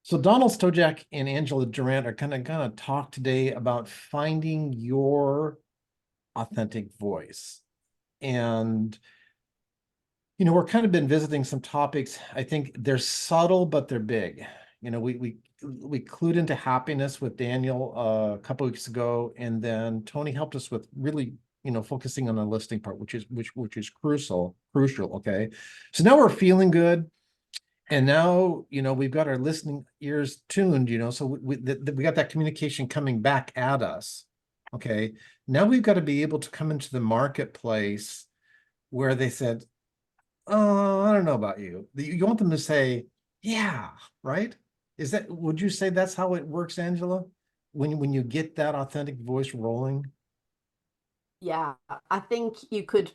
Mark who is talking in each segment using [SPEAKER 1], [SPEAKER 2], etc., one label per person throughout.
[SPEAKER 1] So Donald Stojack and Angela Durrant are gonna talk today about finding your authentic voice. And we're kind of been visiting some topics. I think they're subtle, but they're big. We clued into happiness with Daniel a couple weeks ago, and then Tony helped us with really, focusing on the listening part, which is crucial. Okay. So now we're feeling good. And now, we've got our listening ears tuned, so we got that communication coming back at us. Okay. Now we've got to be able to come into the marketplace where they said, "Oh, I don't know about you." You want them to say, "Yeah," right? Would you say that's how it works, Angela? When you get that authentic voice rolling?
[SPEAKER 2] Yeah, I think you could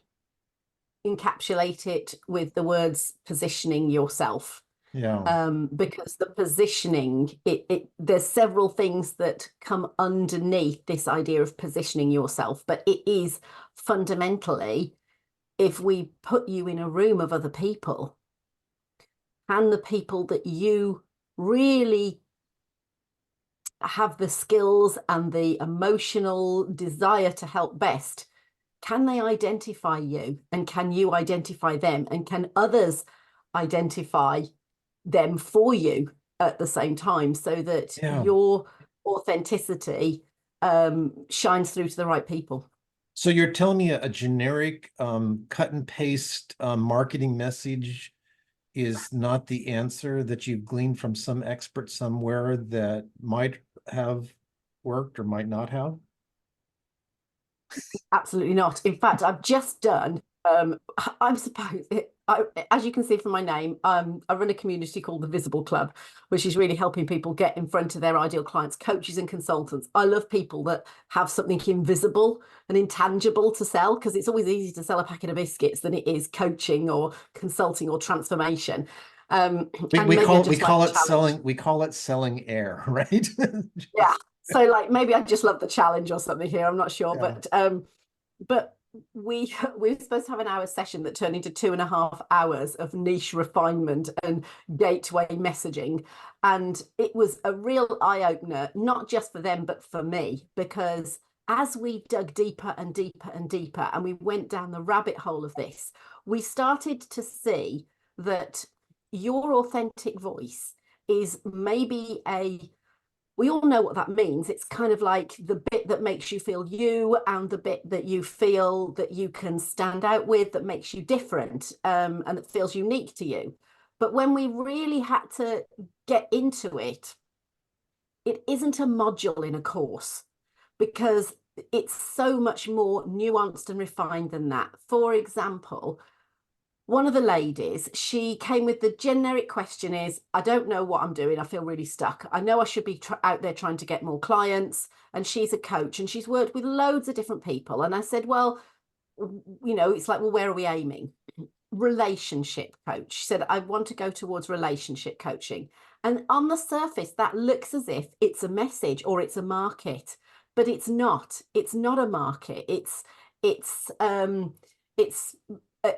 [SPEAKER 2] encapsulate it with the words positioning yourself.
[SPEAKER 1] Yeah.
[SPEAKER 2] Because the positioning, there's several things that come underneath this idea of positioning yourself, but it is fundamentally, if we put you in a room of other people, and the people that you really have the skills and the emotional desire to help best, can they identify you, and can you identify them, and can others identify them for you at the same time, so that
[SPEAKER 1] Yeah.
[SPEAKER 2] your authenticity shines through to the right people?
[SPEAKER 1] So you're telling me a generic cut and paste marketing message is not the answer, that you've gleaned from some expert somewhere that might have worked or might not have?
[SPEAKER 2] Absolutely not. In fact, I've just done, I'm supposed, as you can see from my name, I run a community called the Visible Club, which is really helping people get in front of their ideal clients, coaches and consultants. I love people that have something invisible and intangible to sell, because it's always easy to sell a packet of biscuits than it is coaching or consulting or transformation.
[SPEAKER 1] We,
[SPEAKER 2] And
[SPEAKER 1] we
[SPEAKER 2] maybe I
[SPEAKER 1] call we
[SPEAKER 2] just like
[SPEAKER 1] call
[SPEAKER 2] the
[SPEAKER 1] it
[SPEAKER 2] challenge.
[SPEAKER 1] selling air, right?
[SPEAKER 2] Yeah. So like maybe I just love the challenge or something here. I'm not sure,
[SPEAKER 1] Yeah.
[SPEAKER 2] but we were supposed to have an hour session that turned into 2.5 hours of niche refinement and gateway messaging. And it was a real eye-opener, not just for them, but for me, because as we dug deeper and deeper and deeper, and we went down the rabbit hole of this, we started to see that your authentic voice is maybe we all know what that means. It's kind of like the bit that makes you feel you, and the bit that you feel that you can stand out with, that makes you different, and that feels unique to you. But when we really had to get into it, it isn't a module in a course, because it's so much more nuanced and refined than that. For example, one of the ladies, she came with the generic question is, I don't know what I'm doing. I feel really stuck. I know I should be out there trying to get more clients. And she's a coach and she's worked with loads of different people. And I said, well, it's like, well, where are we aiming? Relationship coach. She said, I want to go towards relationship coaching. And on the surface, that looks as if it's a message or it's a market, but it's not. It's not a market. It's it's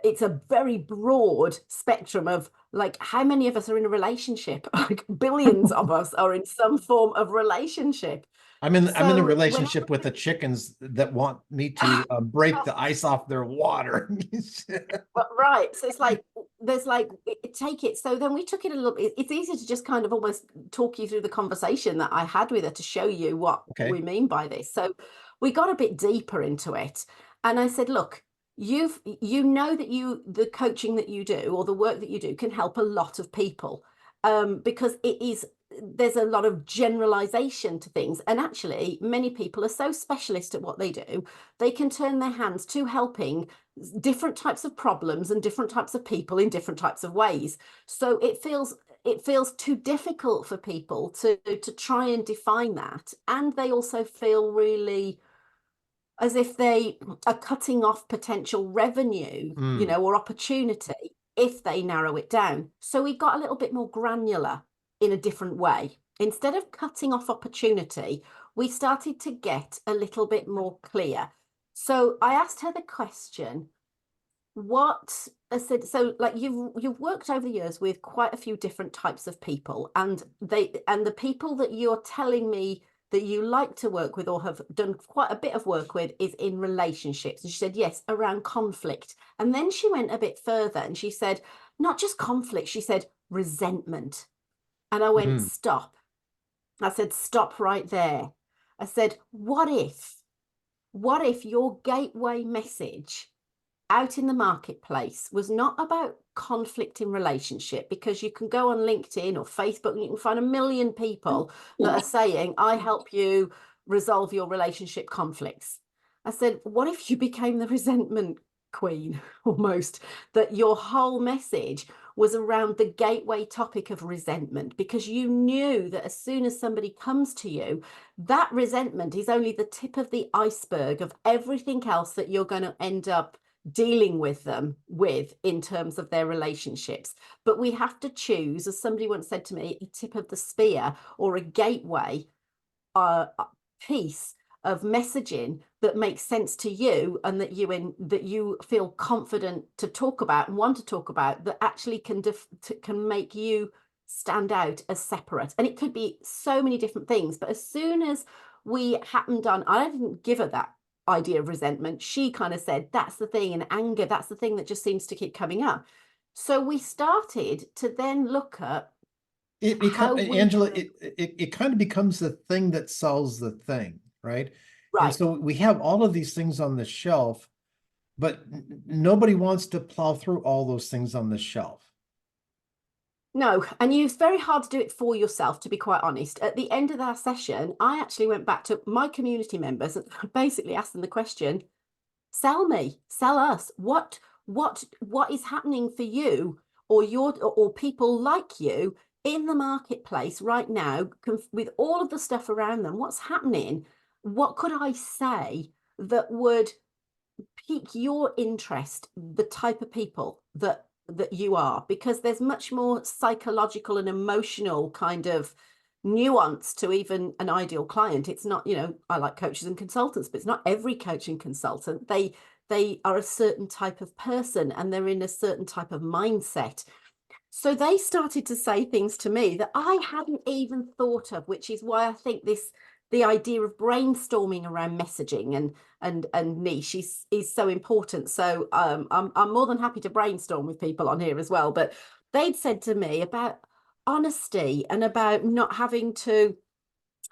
[SPEAKER 2] it's a very broad spectrum of, like, how many of us are in a relationship? Like billions of us are in some form of relationship.
[SPEAKER 1] I'm in a
[SPEAKER 2] So when
[SPEAKER 1] relationship with the chickens that want me to break the ice off their water.
[SPEAKER 2] But right, so it's like there's like take it. So then we took it a little bit. It's easy to just kind of almost talk you through the conversation that I had with her to show you what
[SPEAKER 1] Okay.
[SPEAKER 2] we mean by this. So we got a bit deeper into it, and I said, look, you know that the coaching that you do or the work that you do can help a lot of people, because there's a lot of generalization to things, and actually many people are so specialist at what they do, they can turn their hands to helping different types of problems and different types of people in different types of ways. So it feels too difficult for people to try and define that, and they also feel really as if they are cutting off potential revenue,
[SPEAKER 1] Mm.
[SPEAKER 2] or opportunity, if they narrow it down. So we got a little bit more granular in a different way. Instead of cutting off opportunity, we started to get a little bit more clear. So I asked her the question, what I said, so like you've worked over the years with quite a few different types of people, and the people that you're telling me that you like to work with or have done quite a bit of work with is in relationships. And she said, yes, around conflict. And then she went a bit further and she said, not just conflict, she said resentment. And I went,
[SPEAKER 1] Mm.
[SPEAKER 2] stop. I said, stop right there. I said, what if your gateway message out in the marketplace was not about conflict in relationship, because you can go on LinkedIn or Facebook and you can find a million people that are saying, I help you resolve your relationship conflicts. I said, what if you became the resentment queen almost, that your whole message was around the gateway topic of resentment, because you knew that as soon as somebody comes to you, that resentment is only the tip of the iceberg of everything else that you're going to end up dealing with them with in terms of their relationships. But we have to choose, as somebody once said to me, a tip of the spear or a gateway piece of messaging that makes sense to you, and that you feel confident to talk about and want to talk about, that actually can make you stand out as separate. And it could be so many different things, but as soon as we happened on, I didn't give her that idea of resentment. She kind of said, that's the thing, and anger, that's the thing that just seems to keep coming up. So we started to then look at
[SPEAKER 1] It
[SPEAKER 2] how
[SPEAKER 1] become
[SPEAKER 2] we
[SPEAKER 1] Angela,
[SPEAKER 2] could,
[SPEAKER 1] it kind of becomes the thing that sells the thing, right? And
[SPEAKER 2] right.
[SPEAKER 1] so we have all of these things on the shelf, but nobody wants to plow through all those things on the shelf.
[SPEAKER 2] No, and it's very hard to do it for yourself, to be quite honest. At the end of our session, I actually went back to my community members and basically asked them the question, sell me, sell us. What is happening for you or or people like you in the marketplace right now, with all of the stuff around them? What's happening? What could I say that would pique your interest, the type of people that you are? Because there's much more psychological and emotional kind of nuance to even an ideal client. It's not, I like coaches and consultants, but it's not every coach and consultant. They are a certain type of person and they're in a certain type of mindset. So they started to say things to me that I hadn't even thought of, which is why I think the idea of brainstorming around messaging and niche is so important. So I'm more than happy to brainstorm with people on here as well. But they'd said to me about honesty and about not having to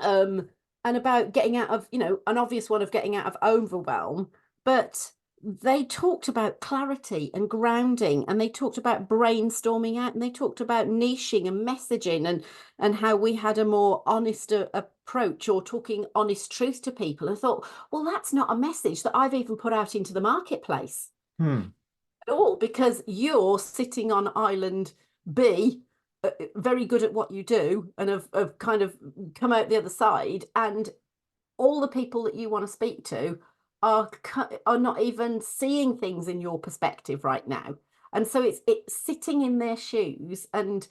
[SPEAKER 2] um and about getting out of, an obvious one of getting out of overwhelm, but they talked about clarity and grounding, and they talked about brainstorming out, and they talked about niching and messaging, and how we had a more honest approach, or talking honest truth to people. I thought, well, that's not a message that I've even put out into the marketplace
[SPEAKER 1] Hmm.
[SPEAKER 2] at all, because you're sitting on island B, very good at what you do, and have kind of come out the other side, and all the people that you want to speak to are not even seeing things in your perspective right now. And so it's sitting in their shoes, and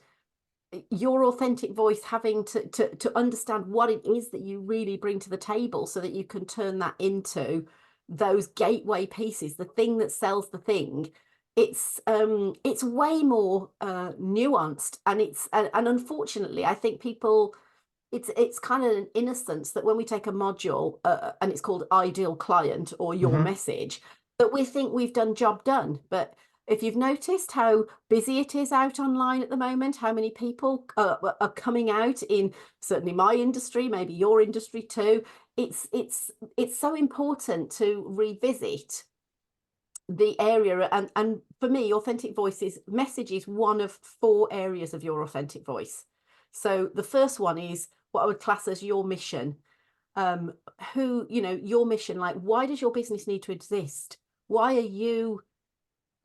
[SPEAKER 2] your authentic voice having to understand what it is that you really bring to the table, so that you can turn that into those gateway pieces, the thing that sells the thing. It's way more nuanced, and and unfortunately I think people, it's kind of an innocence that when we take a module and it's called ideal client or your
[SPEAKER 1] Mm-hmm.
[SPEAKER 2] message, that we think we've done job done. But if you've noticed how busy it is out online at the moment, how many people are coming out in certainly my industry, maybe your industry too, it's so important to revisit the area. And for me, authentic voices message is one of four areas of your authentic voice. So the first one is what I would class as your mission. Who, your mission, like, why does your business need to exist? Why are you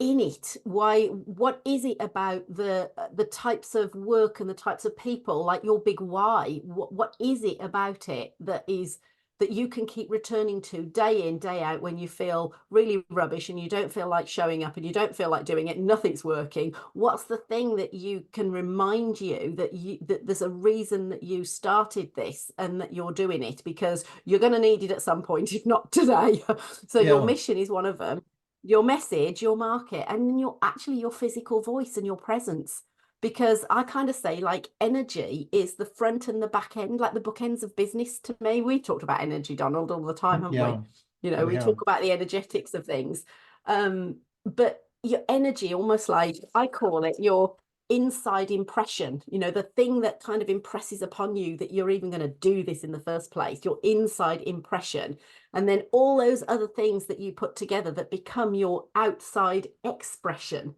[SPEAKER 2] in it? What is it about the types of work and the types of people, like your big why? What is it about it that you can keep returning to day in, day out, when you feel really rubbish and you don't feel like showing up and you don't feel like doing it, nothing's working? What's the thing that you can remind you that there's a reason that you started this and that you're doing it, because you're going to need it at some point, if not today. So your
[SPEAKER 1] Yeah.
[SPEAKER 2] mission is one of them. your message, your market, and then your physical voice and your presence. Because I kind of say like energy is the front and the back end, like the bookends of business to me. We talked about energy, Donald, all the time, haven't we?
[SPEAKER 1] Yeah,
[SPEAKER 2] You know,
[SPEAKER 1] we
[SPEAKER 2] we
[SPEAKER 1] have.
[SPEAKER 2] talk about the energetics of things. But your energy, almost like I call it your inside impression, you know, the thing that kind of impresses upon you that you're even going to do this in the first place, your inside impression. And then all those other things that you put together that become your outside expression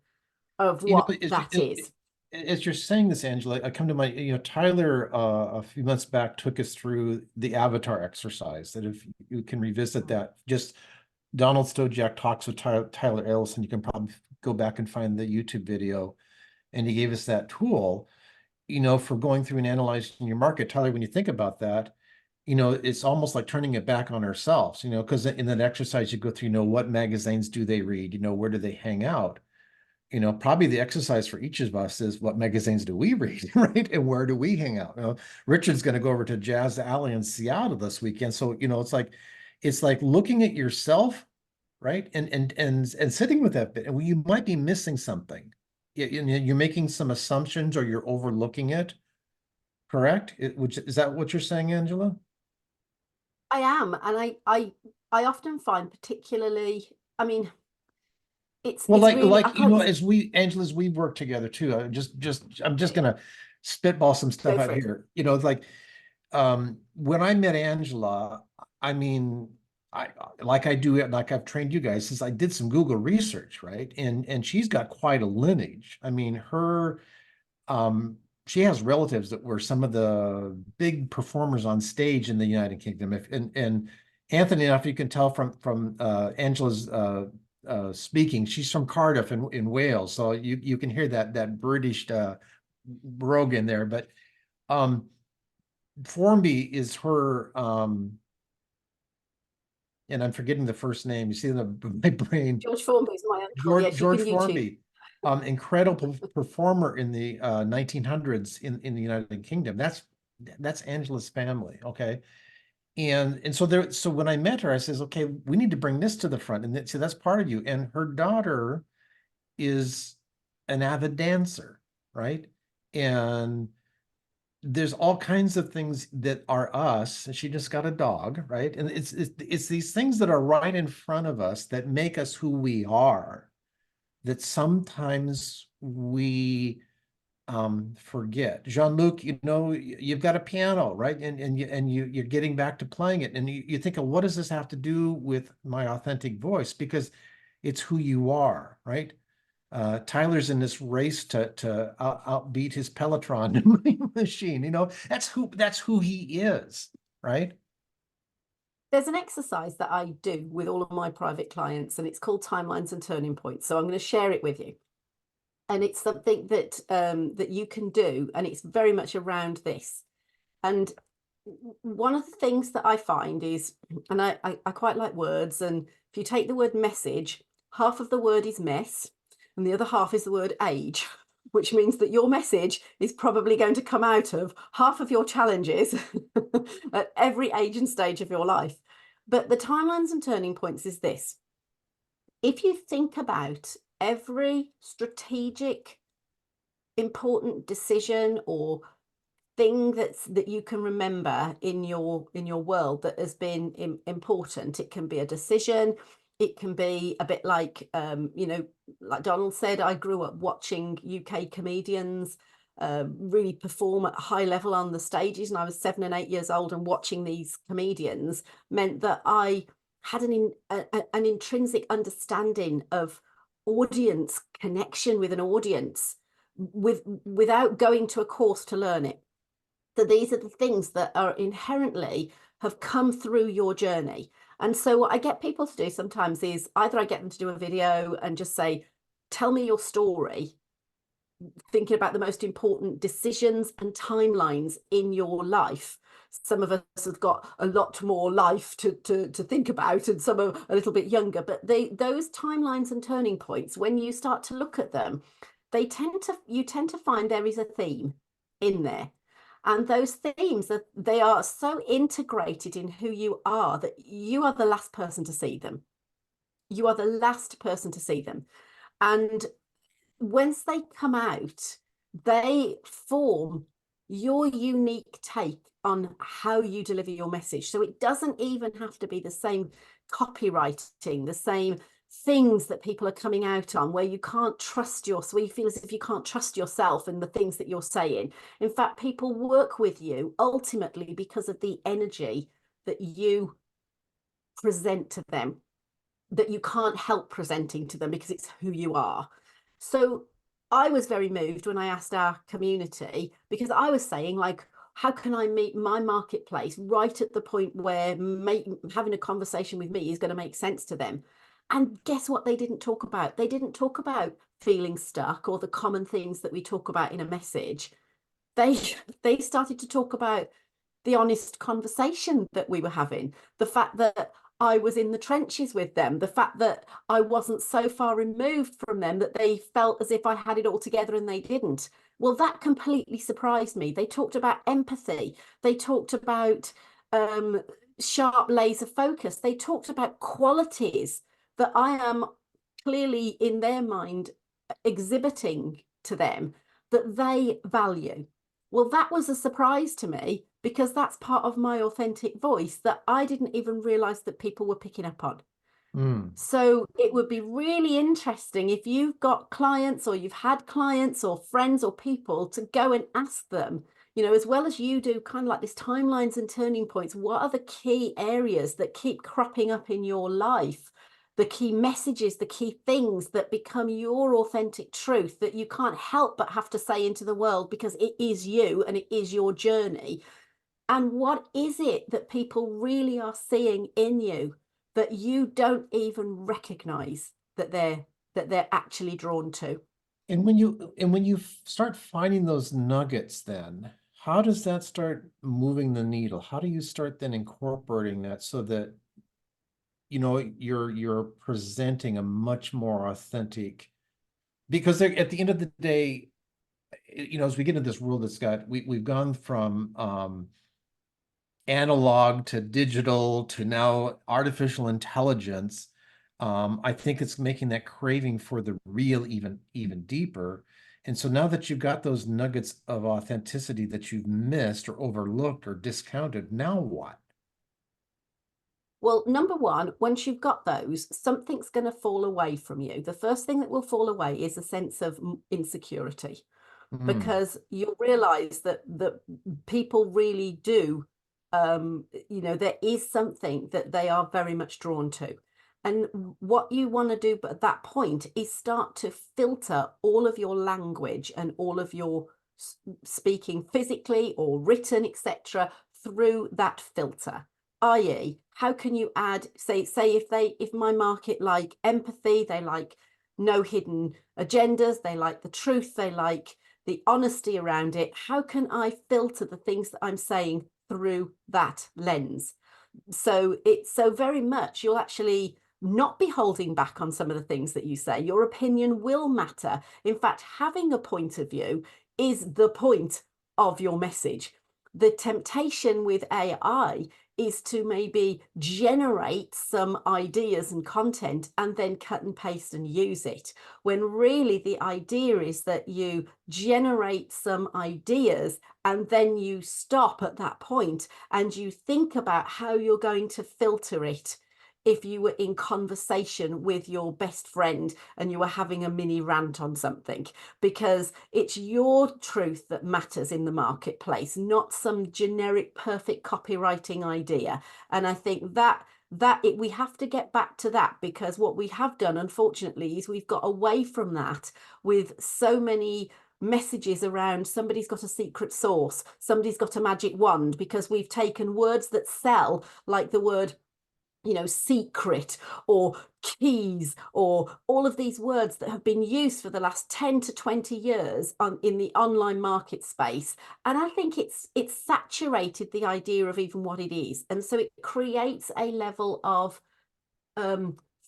[SPEAKER 2] of
[SPEAKER 1] You know,
[SPEAKER 2] what that is.
[SPEAKER 1] as you're saying this, Angela, I come to my, Tyler a few months back took us through the avatar exercise. That if you can revisit that, just Donald Stojack talks with Tyler Ellison. You can probably go back and find the YouTube video, and he gave us that tool, for going through and analyzing your market. Tyler, when you think about that, it's almost like turning it back on ourselves, because in that exercise you go through, what magazines do they read, where do they hang out? Probably the exercise for each of us is what magazines do we read, right? And where do we hang out? Richard's going to go over to Jazz Alley in Seattle this weekend. So, it's like looking at yourself, right? And sitting with that bit. And you might be missing something. You're making some assumptions or you're overlooking it, correct? Which is that what you're saying, Angela?
[SPEAKER 2] I am, and I often find particularly, I mean,
[SPEAKER 1] Well,
[SPEAKER 2] it's
[SPEAKER 1] like
[SPEAKER 2] really I
[SPEAKER 1] like
[SPEAKER 2] can't
[SPEAKER 1] Angela, as we work together too. I'm just gonna spitball some stuff
[SPEAKER 2] go
[SPEAKER 1] out
[SPEAKER 2] for it.
[SPEAKER 1] here. It's like when I met Angela, I mean, I like I do it like I've trained you guys since I did some Google research, right? And she's got quite a lineage. I mean, she has relatives that were some of the big performers on stage in the United Kingdom. And Anthony, if you can tell from Angela's speaking, she's from Cardiff in Wales, so you can hear that British brogue in there. But um, Formby is her, and I'm forgetting the first name. You see my brain.
[SPEAKER 2] George Formby is my uncle.
[SPEAKER 1] George
[SPEAKER 2] Yes, you
[SPEAKER 1] George
[SPEAKER 2] can YouTube.
[SPEAKER 1] Formby, incredible performer in the 1900s in the United Kingdom. That's Angela's family, okay? And so when I met her, I says, okay, we need to bring this to the front, and so that's part of you. And her daughter is an avid dancer, right? And there's all kinds of things that are us. And she just got a dog, right? And it's these things that are right in front of us that make us who we are, that sometimes we forget. Jean-Luc, you've got a piano, right? You're getting back to playing it. And you think, of what does this have to do with my authentic voice? Because it's who you are, right? Tyler's in this race to outbeat his Pelotron machine. That's who he is, right?
[SPEAKER 2] There's an exercise that I do with all of my private clients, and it's called timelines and turning points. So I'm going to share it with you. And it's something that you can do, and it's very much around this. And one of the things that I find is, and I quite like words, and if you take the word message, half of the word is mess, and the other half is the word age, which means that your message is probably going to come out of half of your challenges at every age and stage of your life. But the timelines and turning points is this. If you think about every strategic, important decision or thing that you can remember in your world that has been important, it can be a decision, it can be a bit like like Donald said, I grew up watching UK comedians really perform at a high level on the stages, and I was 7 and 8 years old, and watching these comedians meant that I had an intrinsic understanding of audience connection with an audience without going to a course to learn it. So these are the things that are inherently have come through your journey. And so what I get people to do sometimes is either I get them to do a video and just say, tell me your story, thinking about the most important decisions and timelines in your life. Some of us have got a lot more life to think about, and some are a little bit younger. But those timelines and turning points, when you start to look at them, you tend to find there is a theme in there. And those themes, they are so integrated in who you are that you are the last person to see them. you are the last person to see them. And once they come out, they form your unique take on how you deliver your message. So it doesn't even have to be the same copywriting, the same things that people are coming out on, where you can't trust where you feel as if you can't trust yourself and the things that you're saying. In fact, people work with you ultimately because of the energy that you present to them, that you can't help presenting to them because it's who you are. So I was very moved when I asked our community, because I was saying, like, how can I meet my marketplace right at the point where having a conversation with me is going to make sense to them? And guess what they didn't talk about? They didn't talk about feeling stuck or the common things that we talk about in a message. They they started to talk about the honest conversation that we were having, the fact that I was in the trenches with them, the fact that I wasn't so far removed from them that they felt as if I had it all together and they didn't. Well, that completely surprised me. They talked about empathy. They talked about sharp laser focus. They talked about qualities that I am clearly in their mind exhibiting to them that they value. Well, that was a surprise to me, because that's part of my authentic voice that I didn't even realize that people were picking up on.
[SPEAKER 1] Mm.
[SPEAKER 2] So it would be really interesting if you've got clients, or you've had clients or friends or people, to go and ask them, as well as you do, kind of like this timelines and turning points, what are the key areas that keep cropping up in your life? The key messages, the key things that become your authentic truth that you can't help but have to say into the world because it is you and it is your journey. And what is it that people really are seeing in you that you don't even recognize that they're actually drawn to?
[SPEAKER 1] And when you start finding those nuggets, then how does that start moving the needle? How do you start then incorporating that so that you're presenting a much more authentic, because at the end of the day, as we get into this world we've gone from analog to digital to now artificial intelligence. I think it's making that craving for the real even deeper. And so now that you've got those nuggets of authenticity that you've missed or overlooked or discounted, now what?
[SPEAKER 2] Well, number one, once you've got those, something's going to fall away from you. The first thing that will fall away is a sense of insecurity,
[SPEAKER 1] Mm.
[SPEAKER 2] because you'll realize that people really do, there is something that they are very much drawn to. And what you want to do at that point is start to filter all of your language and all of your speaking, physically or written, etc., through that filter. I.e., how can you add, say if my market like empathy, they like no hidden agendas, they like the truth, they like the honesty around it. How can I filter the things that I'm saying through that lens? So it's so very much you'll actually not be holding back on some of the things that you say. Your opinion will matter. In fact, having a point of view is the point of your message. The temptation with AI is to maybe generate some ideas and content and then cut and paste and use it, when really the idea is that you generate some ideas and then you stop at that point and you think about how you're going to filter it. If you were in conversation with your best friend and you were having a mini rant on something, because it's your truth that matters in the marketplace, not some generic perfect copywriting idea. And I think we have to get back to that, because what we have done, unfortunately, is we've got away from that with so many messages around somebody's got a secret sauce, somebody's got a magic wand, because we've taken words that sell, like the word secret or keys, or all of these words that have been used for the last 10 to 20 years in the online market space. And I think it's saturated the idea of even what it is. And so it creates a level of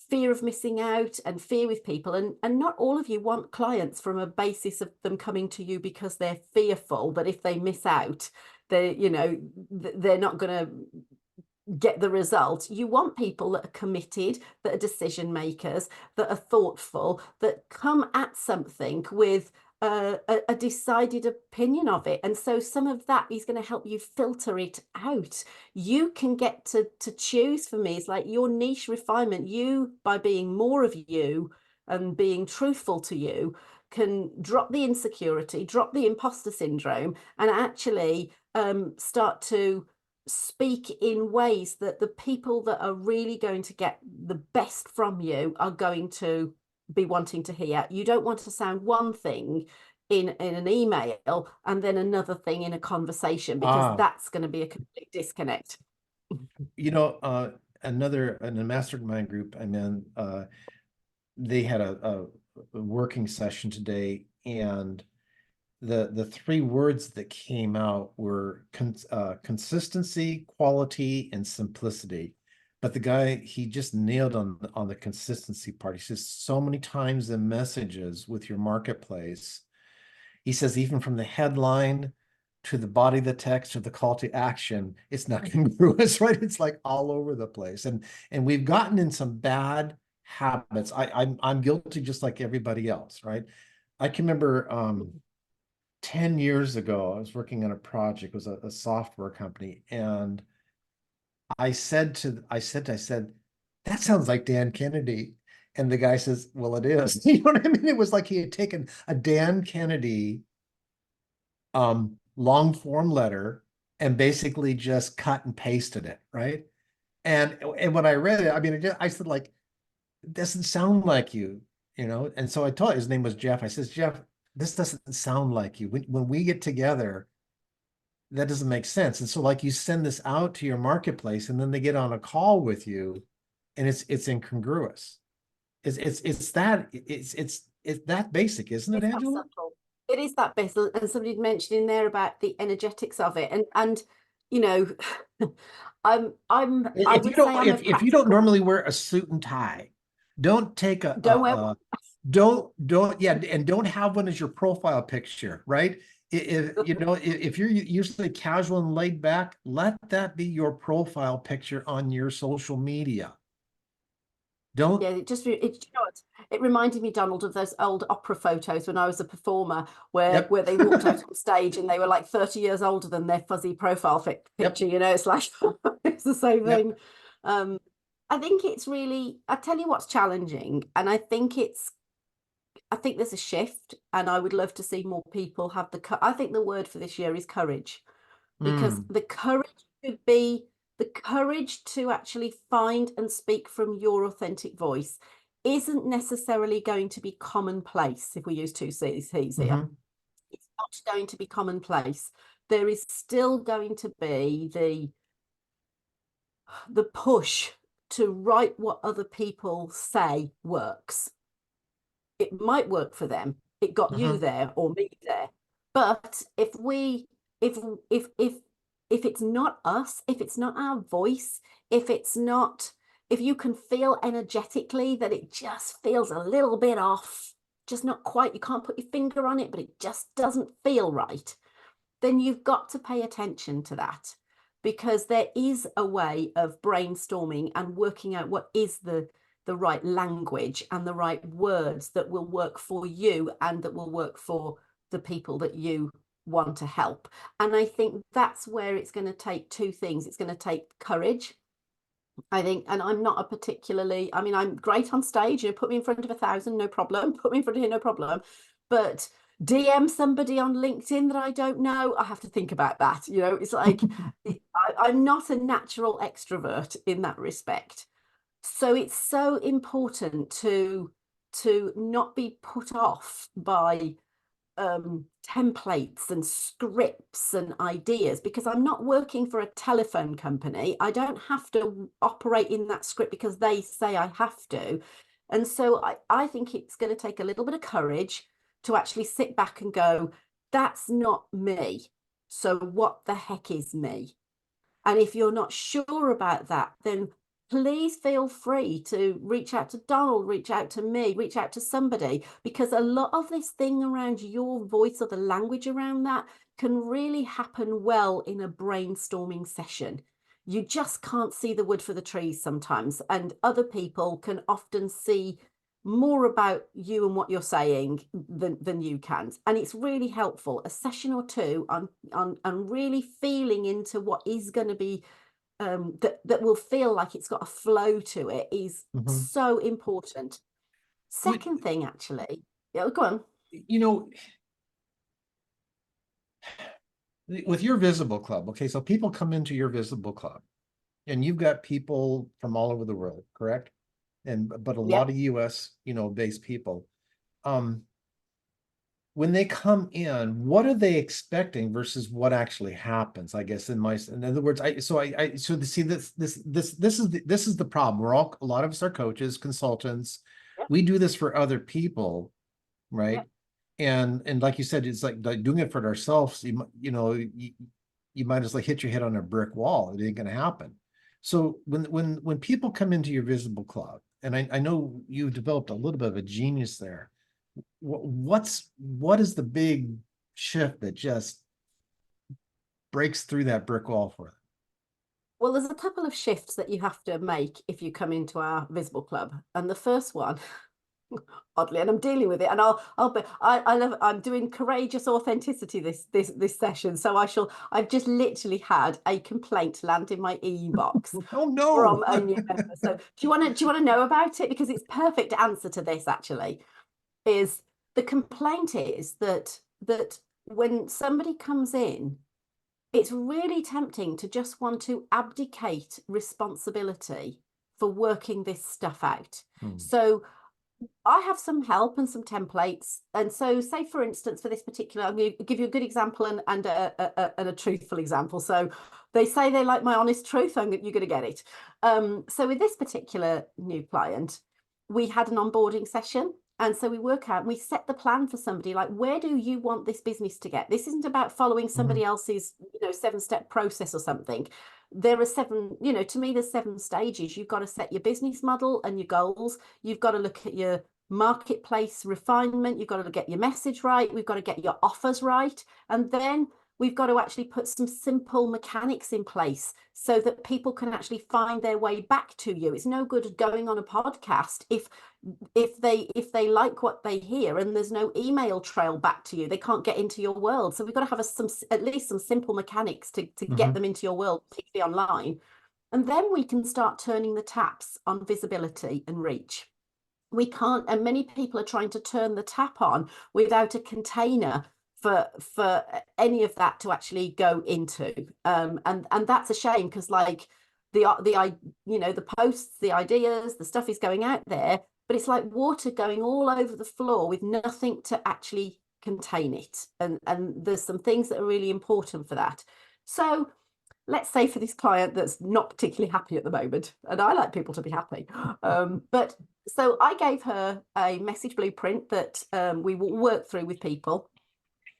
[SPEAKER 2] fear of missing out and fear with people. And not all of you want clients from a basis of them coming to you because they're fearful that if they miss out, they're not going to get the result. You want people that are committed, that are decision makers, that are thoughtful, that come at something with a decided opinion of it. And so some of that is going to help you filter it out. You can get to choose. For me, it's like your niche refinement. You, by being more of you and being truthful to you, can drop the insecurity, drop the imposter syndrome, and actually start to speak in ways that the people that are really going to get the best from you are going to be wanting to hear. You don't want to sound one thing in an email and then another thing in a conversation, because
[SPEAKER 1] Ah,
[SPEAKER 2] that's going to be a complete disconnect.
[SPEAKER 1] you know, another in a mastermind group I'm in, they had a working session today, and the three words that came out were consistency, quality, and simplicity. But the guy, he just nailed on the consistency part. He says so many times in messages with your marketplace, he says even from the headline to the body of the text to the call to action, it's not congruous, right? It's like all over the place. And we've gotten in some bad habits. I'm guilty just like everybody else, right? I can remember 10 years ago, I was working on a project, it was a software company, and I said, that sounds like Dan Kennedy. And the guy says, well, it is. You know what I mean? It was like he had taken a Dan Kennedy long form letter and basically just cut and pasted it, right? And when I read it, I mean, I said, like, it doesn't sound like you, you know? And so I told his name was Jeff. I says, Jeff, this doesn't sound like you. When we get together, that doesn't make sense. And so like you send this out to your marketplace and then they get on a call with you and it's incongruous. It's that basic, isn't it,
[SPEAKER 2] It's that
[SPEAKER 1] Angela?
[SPEAKER 2] subtle. It is that bit, and somebody mentioned in there about the energetics of it, and you know, I
[SPEAKER 1] If you
[SPEAKER 2] would say
[SPEAKER 1] don't
[SPEAKER 2] I'm a
[SPEAKER 1] if you don't
[SPEAKER 2] practical.
[SPEAKER 1] normally wear a suit and tie, don't take
[SPEAKER 2] Don't wear one.
[SPEAKER 1] don't yeah, and don't have one as your profile picture, right? If you know if you're usually casual and laid back, let that be your profile picture on your social media. Don't.
[SPEAKER 2] Yeah, you know what? It reminded me, Donald, of those old opera photos when I was a performer, where
[SPEAKER 1] Yep.
[SPEAKER 2] they walked out on stage and they were like 30 years older than their fuzzy profile
[SPEAKER 1] Yep.
[SPEAKER 2] picture. You know, it's like it's the same
[SPEAKER 1] Yep.
[SPEAKER 2] thing. Um, I think it's really. I tell you what's challenging, and I think there's a shift, and I would love to see more people have I think the word for this year is courage, because
[SPEAKER 1] Mm.
[SPEAKER 2] the courage should be the courage to actually find and speak from your authentic voice isn't necessarily going to be commonplace. If we use two C's here,
[SPEAKER 1] Hmm.
[SPEAKER 2] it's not going to be commonplace. There is still going to be the push to write what other people say works. It might work for them. It got you
[SPEAKER 1] Hmm.
[SPEAKER 2] there or me there. But if if if if it's not us, if it's not our voice, if it's not, if you can feel energetically that it just feels a little bit off, just not quite, you can't put your finger on it, but it just doesn't feel right, then you've got to pay attention to that, because there is a way of brainstorming and working out what is the right language and the right words that will work for you and that will work for the people that you want to help. And I think that's where it's going to take two things. It's going to take courage, I think, and I'm not a particularly, I mean, I'm great on stage. You know, put me in front of 1,000, no problem. Put me in front of here, no problem. But DM somebody on LinkedIn that I don't know, I have to think about that. You know, it's like I'm not a natural extrovert in that respect. So it's so important to not be put off by templates and scripts and ideas, because I'm not working for a telephone company. I don't have to operate in that script because they say I have to. And so I think it's going to take a little bit of courage to actually sit back and go, that's not me. So what the heck is me? And if you're not sure about that, then please feel free to reach out to Donald, reach out to me, reach out to somebody, because a lot of this thing around your voice or the language around that can really happen well in a brainstorming session. you just can't see the wood for the trees sometimes, and other people can often see more about you and what you're saying than you can. And it's really helpful, a session or two on really feeling into what is going to be that will feel like it's got a flow to it is
[SPEAKER 1] Mhm.
[SPEAKER 2] so important.
[SPEAKER 1] With,
[SPEAKER 2] Second thing, actually, yeah, go on.
[SPEAKER 1] you know, with your visible club, okay, so people come into your visible club and you've got people from all over the world, correct? And but a lot
[SPEAKER 2] Yep.
[SPEAKER 1] of US, based people. Um, when they come in, what are they expecting versus what actually happens? I guess in other words, see this is the problem. A lot of us are coaches, consultants.
[SPEAKER 2] Yep.
[SPEAKER 1] We do this for other people, right?
[SPEAKER 2] Yep.
[SPEAKER 1] And like you said, it's like doing it for ourselves. You might as well hit your head on a brick wall. It ain't going to happen. So when people come into your visible club, and I know you've developed a little bit of a genius there. What is the big shift that just breaks through that brick wall for them?
[SPEAKER 2] Well, there's a couple of shifts that you have to make if you come into our visible club. And the first one, oddly, and I'm dealing with it, and I love, I'm doing courageous authenticity this session. So I've just literally had a complaint land in my inbox
[SPEAKER 1] Oh no.
[SPEAKER 2] from a new member. So do you want to know about it? Because it's perfect answer to this actually. Is the complaint is that when somebody comes in, it's really tempting to just want to abdicate responsibility for working this stuff out.
[SPEAKER 1] Hmm.
[SPEAKER 2] So I have some help and some templates. And so, say, for instance, for this particular, I'm going to give you a good example and a truthful example. So, they say they like my honest truth, you're going to get it. So, with this particular new client, we had an onboarding session. And so we work out, we set the plan for somebody like, where do you want this business to get? This isn't about following
[SPEAKER 1] Mhm.
[SPEAKER 2] somebody else's, 7-step process or something. There are seven, to me, there's 7 stages. You've got to set your business model and your goals. You've got to look at your marketplace refinement. You've got to get your message right. We've got to get your offers right. And then we've got to actually put some simple mechanics in place so that people can actually find their way back to you. It's no good going on a podcast if they like what they hear and there's no email trail back to you. They can't get into your world. So we've got to have at least some simple mechanics to get
[SPEAKER 1] Mhm.
[SPEAKER 2] them into your world, particularly online. And then we can start turning the taps on visibility and reach. We can't, and many people are trying to turn the tap on without a container for any of that to actually go into. And that's a shame because like the posts, the ideas, the stuff is going out there, but it's like water going all over the floor with nothing to actually contain it. And there's some things that are really important for that. So let's say for this client that's not particularly happy at the moment, and I like people to be happy, but so I gave her a message blueprint that we will work through with people.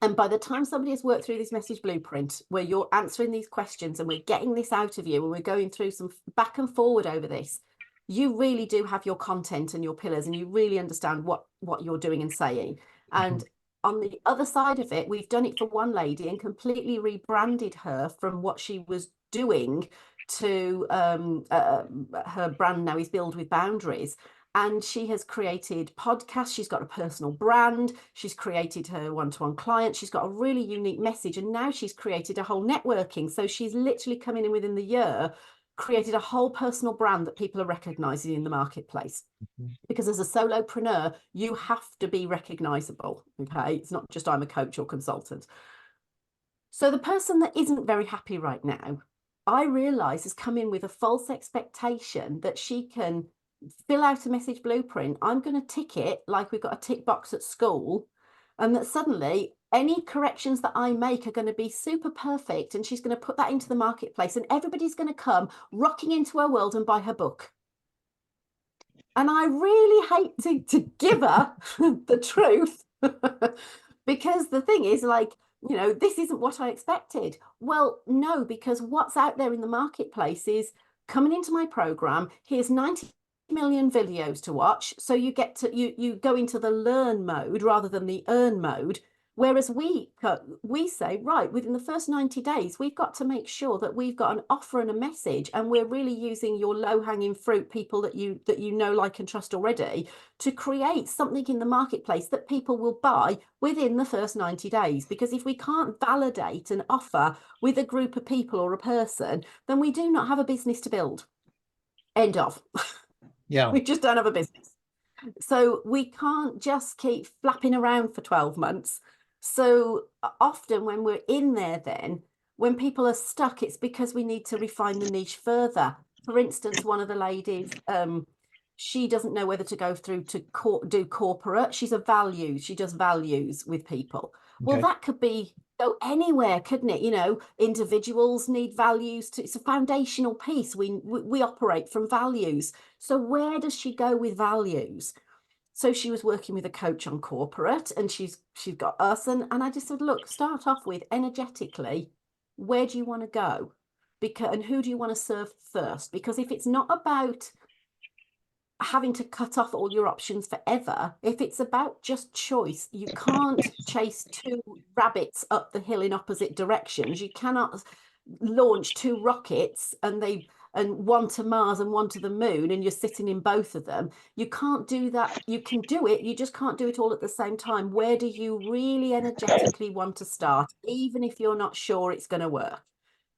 [SPEAKER 2] And by the time somebody has worked through this message blueprint, where you're answering these questions and we're getting this out of you and we're going through some back and forward over this, you really do have your content and your pillars and you really understand what you're doing and saying.
[SPEAKER 1] Mhm.
[SPEAKER 2] And on the other side of it, we've done it for one lady and completely rebranded her from what she was doing to her brand now is Build with Boundaries. And she has created podcasts. She's got a personal brand. She's created her one-to-one clients. She's got a really unique message. And now she's created a whole networking. So she's literally coming in within the year, created a whole personal brand that people are recognizing in the marketplace.
[SPEAKER 1] Mhm.
[SPEAKER 2] Because as a solopreneur, you have to be recognizable. Okay. It's not just I'm a coach or consultant. So the person that isn't very happy right now, I realize has come in with a false expectation that she can fill out a message blueprint. I'm going to tick it like we've got a tick box at school, and that suddenly any corrections that I make are going to be super perfect. And she's going to put that into the marketplace, and everybody's going to come rocking into her world and buy her book. And I really hate to give her the truth because the thing is, like, this isn't what I expected. Well, no, because what's out there in the marketplace is coming into my program. Here's 90 million videos to watch. So you go into the learn mode rather than the earn mode. Whereas we say, right, within the first 90 days, we've got to make sure that we've got an offer and a message, and we're really using your low-hanging fruit, people that you know, like, and trust already, to create something in the marketplace that people will buy within the first 90 days. Because if we can't validate an offer with a group of people or a person, then we do not have a business to build. End of.
[SPEAKER 1] Yeah.
[SPEAKER 2] We just don't have a business. So we can't just keep flapping around for 12 months. So often when we're in there, then when people are stuck, it's because we need to refine the niche further. For instance, one of the ladies, she doesn't know whether to go through to do corporate. She's a values. She does values with people. Well,
[SPEAKER 1] Okay.
[SPEAKER 2] that could be go anywhere, couldn't it? You know, individuals need values. It's a foundational piece. We operate from values. So where does she go with values? So she was working with a coach on corporate, and she's got us, and I just said, look, start off with energetically, where do you want to go? Because, and who do you want to serve first? Because if it's not about having to cut off all your options forever, if it's about just choice, you can't chase two rabbits up the hill in opposite directions. You cannot launch two rockets and one to Mars and one to the moon, and you're sitting in both of them. You can't do that. You can do it, you just can't do it all at the same time. Where do you really energetically want to start, even if you're not sure it's going to work?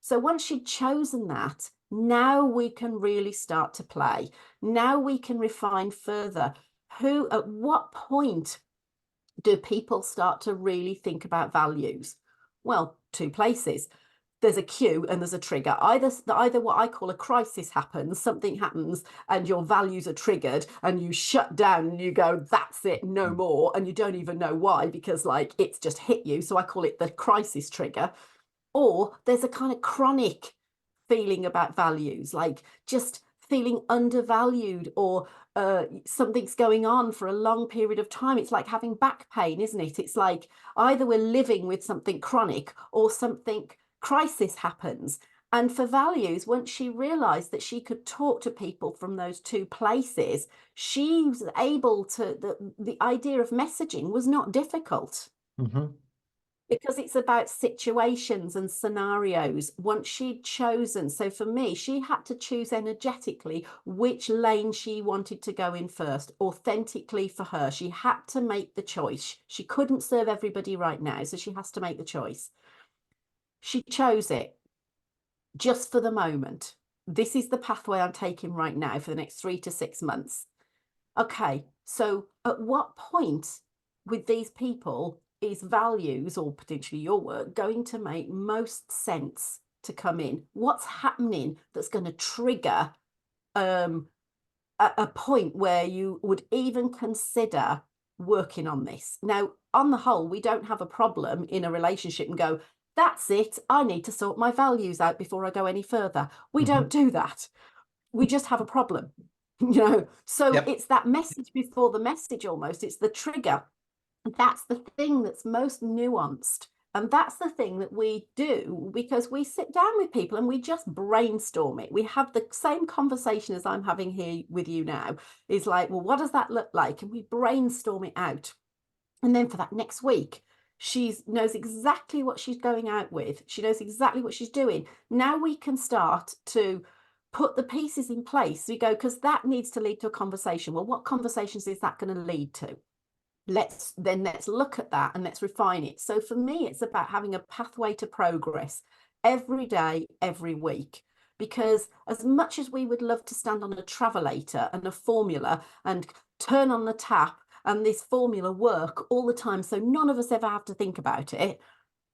[SPEAKER 2] So once you've chosen that, now we can really start to play. Now we can refine further. Who, at what point do people start to really think about values? Well, two places. There's a cue and there's a trigger. Either what I call a crisis happens, something happens, and your values are triggered, and you shut down and you go, that's it, no more. And you don't even know why, because like it's just hit you. So I call it the crisis trigger. Or there's a kind of chronic feeling about values, like just feeling undervalued, or something's going on for a long period of time. It's like having back pain, isn't it? It's like either we're living with something chronic or something crisis happens. And for values, once she realized that she could talk to people from those two places, she was able to, the idea of messaging was not difficult,
[SPEAKER 1] Mm-hmm.
[SPEAKER 2] because it's about situations and scenarios once she'd chosen. So for me, she had to choose energetically which lane she wanted to go in first, authentically for her. She had to make the choice. She couldn't serve everybody right now, so she has to make the choice. She chose it just for the moment. This is the pathway I'm taking right now for the next 3 to 6 months. Okay, so at what point with these people is values, or potentially your work, going to make most sense to come in? What's happening that's going to trigger a point where you would even consider working on this? Now, on the whole, we don't have a problem in a relationship and go, that's it, I need to sort my values out before I go any further. We
[SPEAKER 1] Mm-hmm.
[SPEAKER 2] don't do that. We just have a problem. So
[SPEAKER 1] Yep.
[SPEAKER 2] it's that message before the message, almost. It's the trigger. That's the thing that's most nuanced, and that's the thing that we do, because we sit down with people and we just brainstorm it. We have the same conversation as I'm having here with you now, is like, well, what does that look like? And we brainstorm it out. And then for that next week, she knows exactly what she's going out with. She knows exactly what she's doing. Now we can start to put the pieces in place. We go, because that needs to lead to a conversation. Well, what conversations is that going to lead to? Let's look at that and let's refine it. So for me, it's about having a pathway to progress every day, every week. Because as much as we would love to stand on a travelator and a formula and turn on the tap and this formula work all the time, so none of us ever have to think about it,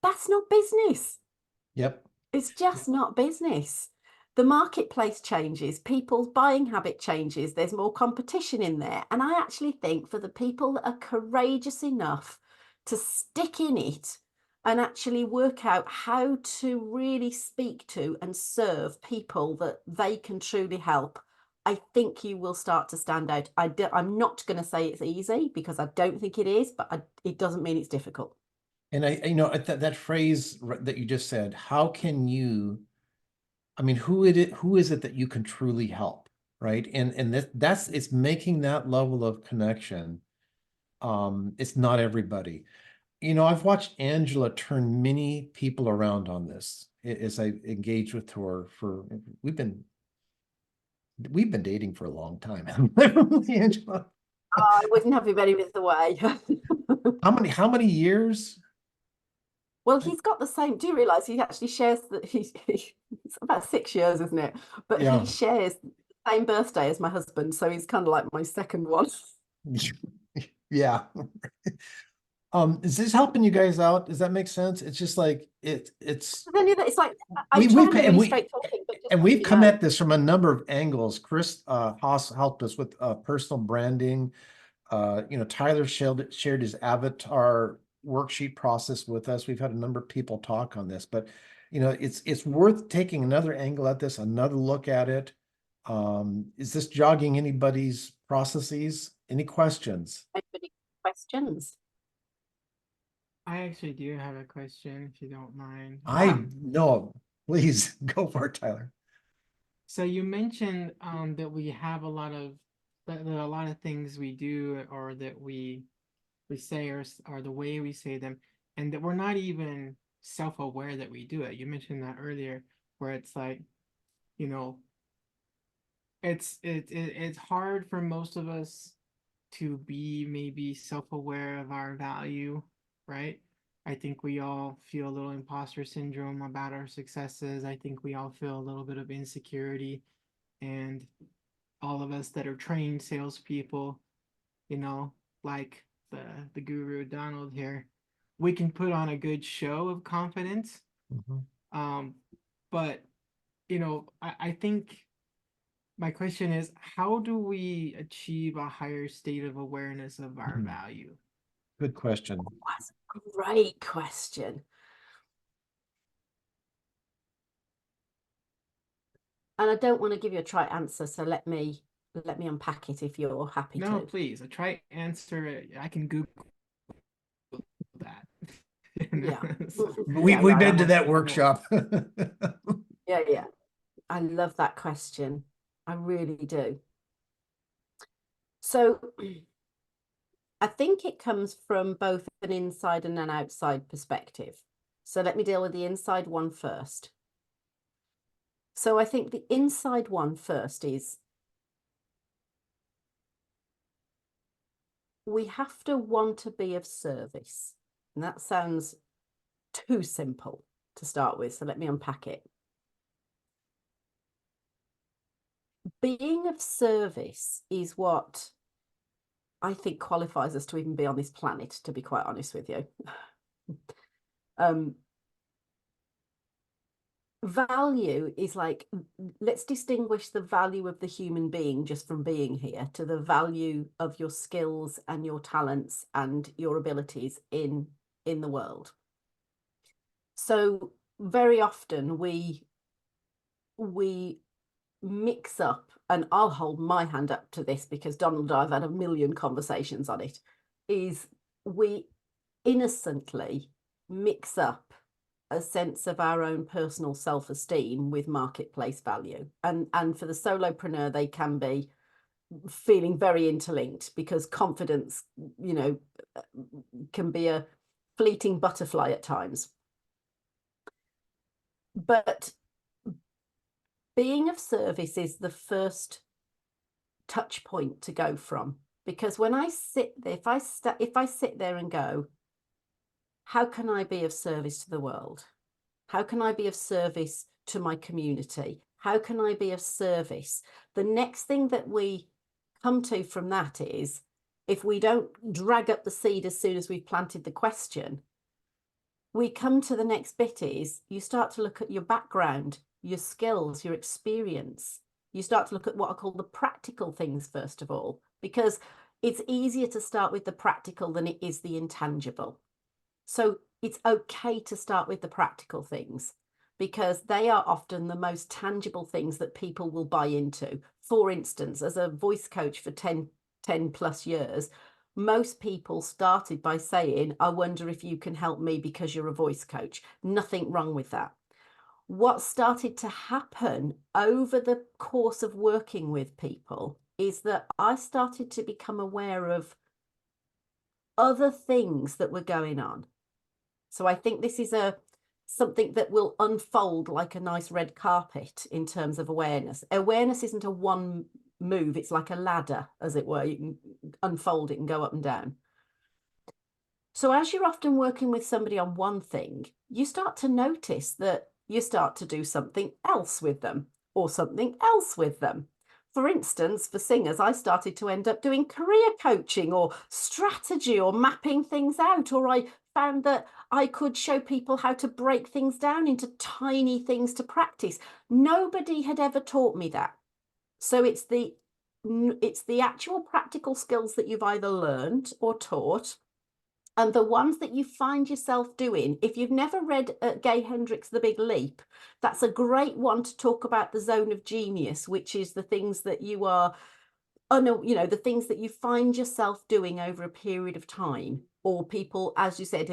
[SPEAKER 2] that's not business.
[SPEAKER 1] Yep.
[SPEAKER 2] It's just not business. The marketplace changes, people's buying habit changes, there's more competition in there. And I actually think for the people that are courageous enough to stick in it and actually work out how to really speak to and serve people that they can truly help, I think you will start to stand out. I'm not going to say it's easy, because I don't think it is, but it doesn't mean it's difficult.
[SPEAKER 1] And that phrase that you just said, how can you, I mean, who is it that you can truly help, right? And that's it's making that level of connection. It's not everybody. I've watched Angela turn many people around on this as I engaged with her for we've been dating for a long time. Angela.
[SPEAKER 2] I wouldn't have him any other way.
[SPEAKER 1] How many years?
[SPEAKER 2] Well, he's got the same. Do you realize he actually shares that it's about 6 years, isn't it? But he
[SPEAKER 1] Yeah.
[SPEAKER 2] shares the same birthday as my husband, so he's kind of like my second one.
[SPEAKER 1] Yeah. Is this helping you guys out? Does that make sense? It's just like
[SPEAKER 2] Then it's like I
[SPEAKER 1] we
[SPEAKER 2] try
[SPEAKER 1] we've
[SPEAKER 2] and be
[SPEAKER 1] and
[SPEAKER 2] really
[SPEAKER 1] we
[SPEAKER 2] straight talking, but just
[SPEAKER 1] and
[SPEAKER 2] let
[SPEAKER 1] we've
[SPEAKER 2] you
[SPEAKER 1] come
[SPEAKER 2] know.
[SPEAKER 1] at this from a number of angles. Chris Haas helped us with personal branding. Tyler shared his avatar worksheet process with us. We've had a number of people talk on this, but it's worth taking another angle at this, another look at it. Is this jogging anybody's processes? Any questions?
[SPEAKER 2] Anybody questions?
[SPEAKER 3] I actually do have a question, if you don't mind.
[SPEAKER 1] I no, please go for it, Tyler.
[SPEAKER 3] So you mentioned that we have a lot of that there are a lot of things we do or that we say or the way we say them, and that we're not even self-aware that we do it. You mentioned that earlier, where it's like, you know, it's hard for most of us to be maybe self-aware of our value, right? I think we all feel a little imposter syndrome about our successes. I think we all feel a little bit of insecurity. And all of us that are trained salespeople, you know, like the guru Donald here, we can put on a good show of confidence.
[SPEAKER 1] Mhm.
[SPEAKER 3] But I think my question is, how do we achieve a higher state of awareness of our
[SPEAKER 1] Mhm.
[SPEAKER 3] value?
[SPEAKER 1] Good question.
[SPEAKER 2] That's a great question. And I don't want to give you a trite answer, so let me unpack it if you're happy
[SPEAKER 3] No,
[SPEAKER 2] to.
[SPEAKER 3] please. I try answer. I can Google that.
[SPEAKER 2] Yeah.
[SPEAKER 3] So
[SPEAKER 1] We've
[SPEAKER 2] Yeah,
[SPEAKER 1] been to
[SPEAKER 3] want
[SPEAKER 1] that
[SPEAKER 3] to know more.
[SPEAKER 1] workshop.
[SPEAKER 2] yeah. I love that question. I really do. So I think it comes from both an inside and an outside perspective. So let me deal with the inside one first. So I think the inside one first is we have to want to be of service. And that sounds too simple to start with. So let me unpack it. Being of service is what I think qualifies us to even be on this planet, to be quite honest with you. Value is like, let's distinguish the value of the human being just from being here to the value of your skills and your talents and your abilities in the world. So very often we mix up, and I'll hold my hand up to this because Donald and I've had a million conversations on it, is we innocently mix up a sense of our own personal self-esteem with marketplace value. And for the solopreneur, they can be feeling very interlinked because confidence, can be a fleeting butterfly at times. But being of service is the first touch point to go from, because when I sit there, if I sit there and go, how can I be of service to the world? How can I be of service to my community? How can I be of service? The next thing that we come to from that is, if we don't drag up the seed as soon as we've planted the question, we come to the next bit is you start to look at your background, your skills, your experience. You start to look at what I call the practical things first of all, because it's easier to start with the practical than it is the intangible. So it's okay to start with the practical things because they are often the most tangible things that people will buy into. For instance, as a voice coach for 10 plus years, most people started by saying, I wonder if you can help me because you're a voice coach. Nothing wrong with that. What started to happen over the course of working with people is that I started to become aware of other things that were going on. So I think this is something that will unfold like a nice red carpet in terms of awareness. Awareness isn't a one move, it's like a ladder, as it were. You can unfold it and go up and down. So as you're often working with somebody on one thing, you start to notice that you start to do something else with them or something else with them. For instance, for singers, I started to end up doing career coaching or strategy or mapping things out, or I found that I could show people how to break things down into tiny things to practice. Nobody had ever taught me that. So it's the actual practical skills that you've either learned or taught, and the ones that you find yourself doing. If you've never read Gay Hendricks' The Big Leap, that's a great one to talk about the zone of genius, which is the things that you are, the things that you find yourself doing over a period of time, or people, as you said,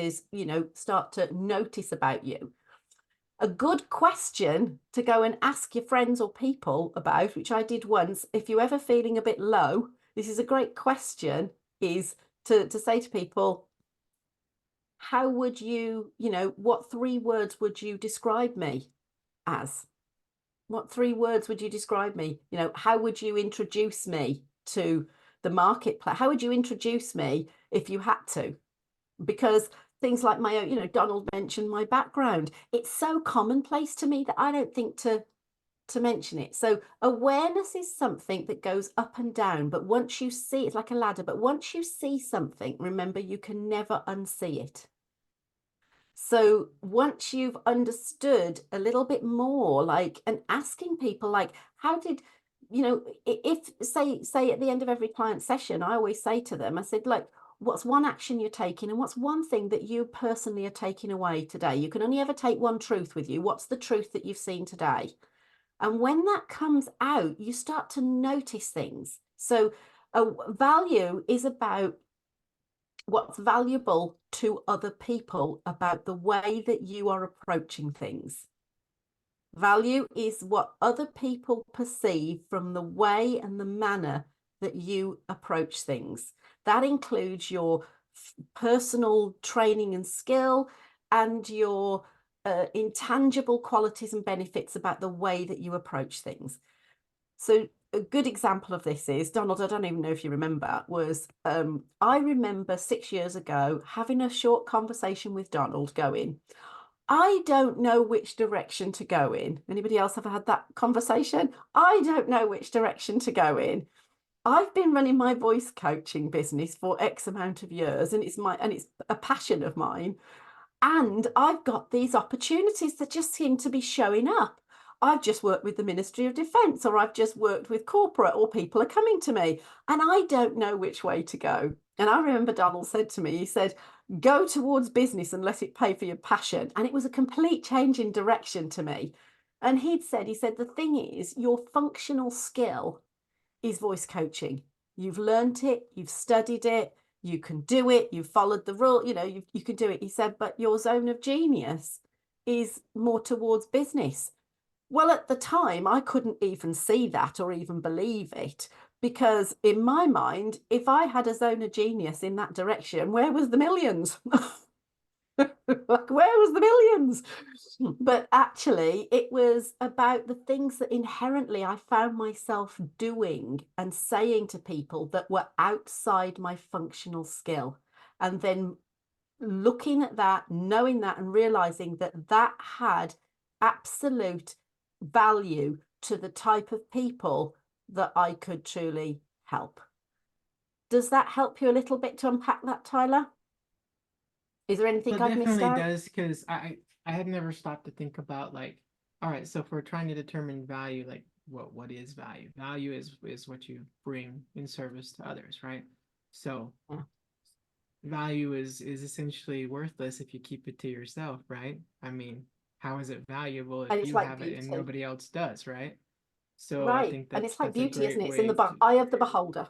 [SPEAKER 2] start to notice about you. A good question to go and ask your friends or people about, which I did once, if you're ever feeling a bit low, this is a great question, is to say to people, how would you, what 3 words would you describe me as? What 3 words would you describe me? How would you introduce me to the marketplace? How would you introduce me if you had to? Because things like my own, Donald mentioned my background. It's so commonplace to me that I don't think to mention it. So awareness is something that goes up and down, but once you see, it's like a ladder, but once you see something, remember, you can never unsee it. So once you've understood a little bit more, like, and asking people, like, how did, if say at the end of every client session, I always say to them, I said, like, what's one action you're taking, and what's one thing that you personally are taking away today? You can only ever take one truth with you. What's the truth that you've seen today? And when that comes out, you start to notice things. So value is about what's valuable to other people about the way that you are approaching things. Value is what other people perceive from the way and the manner that you approach things. That includes your personal training and skill and your intangible qualities and benefits about the way that you approach things. So a good example of this is, Donald, I don't even know if you remember, was I remember 6 years ago having a short conversation with Donald going, I don't know which direction to go in. Anybody else ever had that conversation? I don't know which direction to go in. I've been running my voice coaching business for X amount of years, and it's a passion of mine. And I've got these opportunities that just seem to be showing up. I've just worked with the Ministry of Defence, or I've just worked with corporate, or people are coming to me, and I don't know which way to go. And I remember Donald said to me, he said, go towards business and let it pay for your passion. And it was a complete change in direction to me. And he said, the thing is, your functional skill is voice coaching. You've learned it, you've studied it, you can do it, you've followed the rule, you can do it. He said, but your zone of genius is more towards business. Well, at the time, I couldn't even see that or even believe it, because in my mind, if I had a zone of genius in that direction, where was the millions? Like, where was the millions? But actually, it was about the things that inherently I found myself doing and saying to people that were outside my functional skill. And then looking at that, knowing that, and realizing that that had absolute value to the type of people that I could truly help. Does that help you a little bit to unpack that, Tyler? Is there anything
[SPEAKER 3] It
[SPEAKER 2] I've missed
[SPEAKER 3] definitely
[SPEAKER 2] out?
[SPEAKER 3] does, because I had never stopped to think about, like, all right, so if we're trying to determine value, like, what is value? Value is what you bring in service to others, right? So
[SPEAKER 2] Yeah.
[SPEAKER 3] value is essentially worthless if you keep it to yourself, right? I mean, how is it valuable
[SPEAKER 2] And
[SPEAKER 3] if
[SPEAKER 2] it's
[SPEAKER 3] you
[SPEAKER 2] like
[SPEAKER 3] have it and
[SPEAKER 2] beauty.
[SPEAKER 3] nobody else does, right? So I
[SPEAKER 2] Right.
[SPEAKER 3] think
[SPEAKER 2] And it's like
[SPEAKER 3] that's a
[SPEAKER 2] beauty, isn't
[SPEAKER 3] great
[SPEAKER 2] it? It's in
[SPEAKER 3] way
[SPEAKER 2] the
[SPEAKER 3] to,
[SPEAKER 2] eye of the beholder.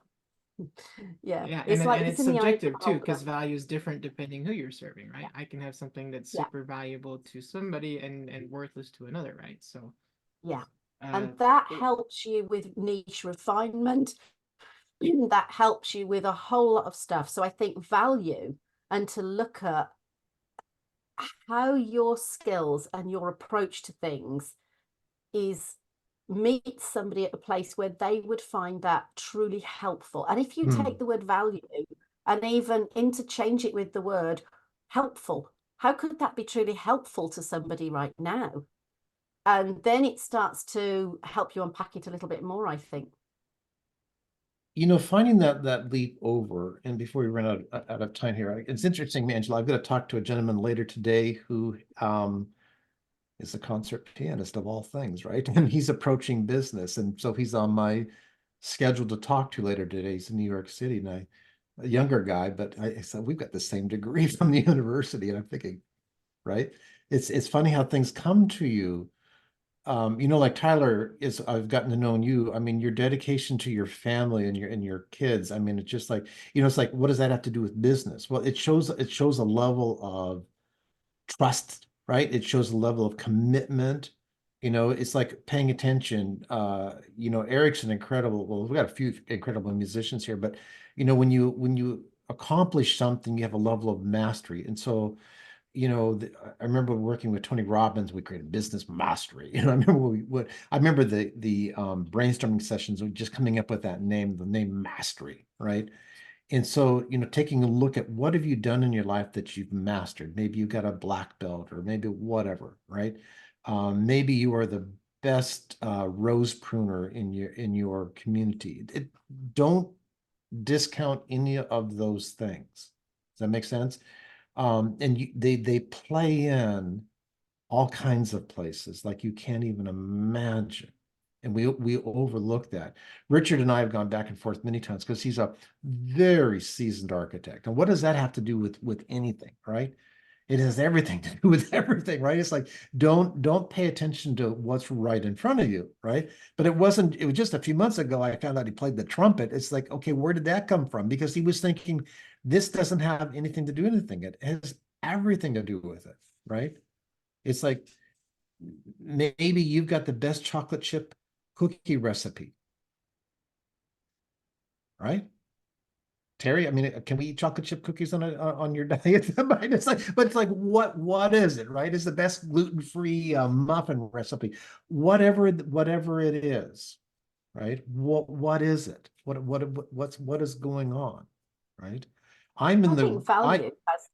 [SPEAKER 2] Yeah.
[SPEAKER 3] yeah,
[SPEAKER 2] It's like
[SPEAKER 3] and
[SPEAKER 2] it's
[SPEAKER 3] it's
[SPEAKER 2] in the eye of the
[SPEAKER 3] subjective too,
[SPEAKER 2] beholder.
[SPEAKER 3] because value is different depending who you're serving, right?
[SPEAKER 2] Yeah.
[SPEAKER 3] I can have something that's
[SPEAKER 2] Yeah.
[SPEAKER 3] super valuable to somebody and worthless to another, right? So
[SPEAKER 2] Yeah.
[SPEAKER 3] uh
[SPEAKER 2] And that helps you with niche refinement. That helps you with a whole lot of stuff. So I think value, and to look at how your skills and your approach to things is meet somebody at a place where they would find that truly helpful. And if you take the word value and even interchange it with the word helpful, how could that be truly helpful to somebody right now? And then it starts to help you unpack it a little bit more, I think.
[SPEAKER 1] Finding that leap over, and before we run out of time here, it's interesting, Angela. I've got to talk to a gentleman later today who is a concert pianist of all things, right? And he's approaching business, and so he's on my schedule to talk to later today. He's in New York City, and a younger guy, but I said we've got the same degree from the university, and I'm thinking, right? It's funny how things come to you. Like Tyler is, I've gotten to know you. I mean, your dedication to your family and your kids. I mean, it's just like, it's like, what does that have to do with business? Well, it shows a level of trust, right? It shows a level of commitment. It's like paying attention. Eric's an incredible, well, we've got a few incredible musicians here, but when you accomplish something, you have a level of mastery. And so I remember working with Tony Robbins. We created business mastery. I remember I remember the brainstorming sessions of just coming up with that name, the name mastery, right? And so, taking a look at what have you done in your life that you've mastered. Maybe you got a black belt, or maybe whatever, right? Maybe you are the best rose pruner in your community. Don't discount any of those things. Does that make sense? And they play in all kinds of places like you can't even imagine. And we overlook that. Richard and I have gone back and forth many times because he's a very seasoned architect. And what does that have to do with anything, right? It has everything to do with everything, right? It's like don't pay attention to what's right in front of you, right? But it was just a few months ago I found out he played the trumpet. It's like, okay, where did that come from? Because he was thinking this doesn't have anything to do with anything. It has everything to do with it, right? It's like maybe you've got the best chocolate chip cookie recipe, right? Terry, I mean, can we eat chocolate chip cookies on your diet? But it's like, what is it, right? Is the best gluten-free muffin recipe, whatever it is, right? What is it? What is going on, right? I'm in
[SPEAKER 2] I
[SPEAKER 1] the
[SPEAKER 2] think value has,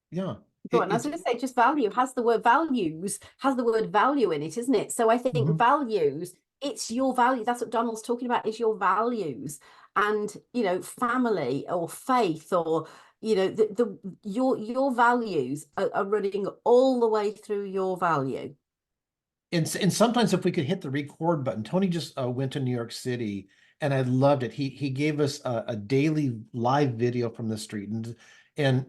[SPEAKER 1] yeah.
[SPEAKER 2] go on, I was going to say, just value has the word values, has the word value in it, isn't it? So I think values, it's your value. That's what Donald's talking about, is your values. And, family or faith, or, your values are running all the way through your value.
[SPEAKER 1] And sometimes if we could hit the record button. Tony just went to New York City, and I loved it. He gave us a daily live video from the street, and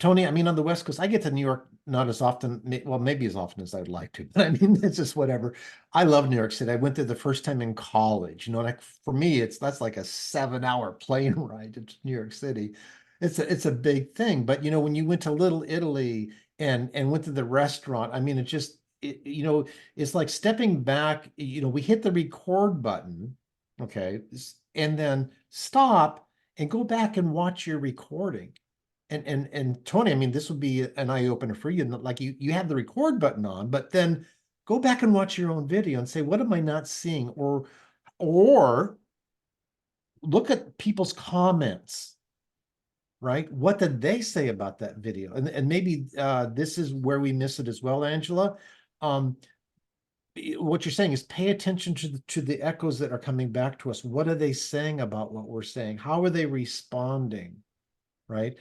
[SPEAKER 1] Tony, I mean, on the West Coast, I get to New York not as often, well, maybe as often as I'd like to, but I mean, it's just whatever. I love New York City. I went there the first time in college. Like for me, that's like a 7-hour plane ride to New York City. It's a big thing. But when you went to Little Italy and went to the restaurant, I mean, it's like stepping back. We hit the record button, okay, and then stop and go back and watch your recording. And Tony, I mean, this would be an eye opener for you. Like you have the record button on, but then go back and watch your own video and say, what am I not seeing? Or look at people's comments, right? What did they say about that video? And maybe this is where we miss it as well, Angela. What you're saying is pay attention to the echoes that are coming back to us. What are they saying about what we're saying? How are they responding, right?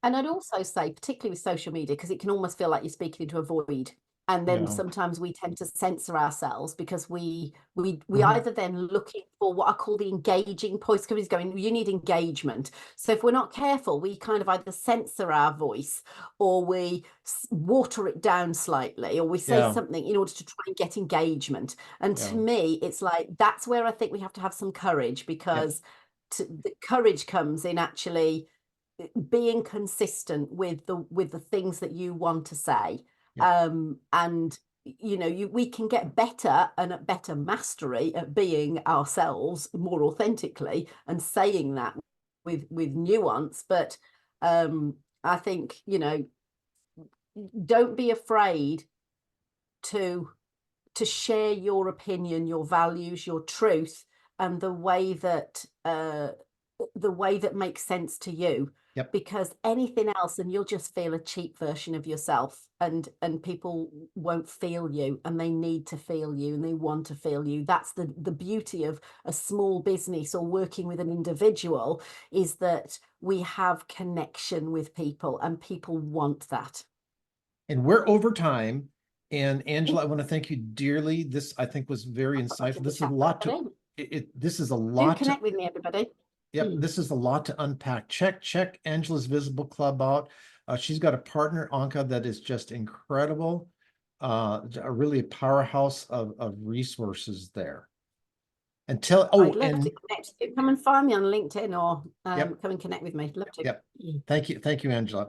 [SPEAKER 2] And I'd also say, particularly with social media, because it can almost feel like you're speaking into a void. And then
[SPEAKER 1] Yeah.
[SPEAKER 2] sometimes we tend to censor ourselves because we
[SPEAKER 1] Mhm.
[SPEAKER 2] either then looking for what I call the engaging points, because going, you need engagement. So if we're not careful, we kind of either censor our voice, or we water it down slightly, or we say
[SPEAKER 1] Yeah.
[SPEAKER 2] something in order to try and get engagement. And to
[SPEAKER 1] Yeah.
[SPEAKER 2] me, it's like that's where I think we have to have some courage,
[SPEAKER 1] Yeah.
[SPEAKER 2] because the courage comes in actually being consistent with the things that you want to say.
[SPEAKER 1] Yeah.
[SPEAKER 2] And we can get better and at better mastery at being ourselves more authentically and saying that with nuance. But I think don't be afraid to share your opinion, your values, your truth, and the way that makes sense to you.
[SPEAKER 1] Yep.
[SPEAKER 2] Because anything else, and you'll just feel a cheap version of yourself, and people won't feel you, and they need to feel you, and they want to feel you. That's the beauty of a small business or working with an individual, is that we have connection with people, and people want that.
[SPEAKER 1] And we're over time. And Angela, I want to thank you dearly. This, I think, was very insightful. This is a lot to this is a
[SPEAKER 2] Do
[SPEAKER 1] lot
[SPEAKER 2] connect
[SPEAKER 1] to,
[SPEAKER 2] with me, everybody.
[SPEAKER 1] yep, this is a lot to unpack. Check Angela's Visible Club out. She's got a partner, Anka, that is just incredible. Really a powerhouse of resources there. Until
[SPEAKER 2] I'd love to connect. Come and find me on LinkedIn, or
[SPEAKER 1] Yep.
[SPEAKER 2] come and connect with me. Love to.
[SPEAKER 1] Yep. Thank you, Angela.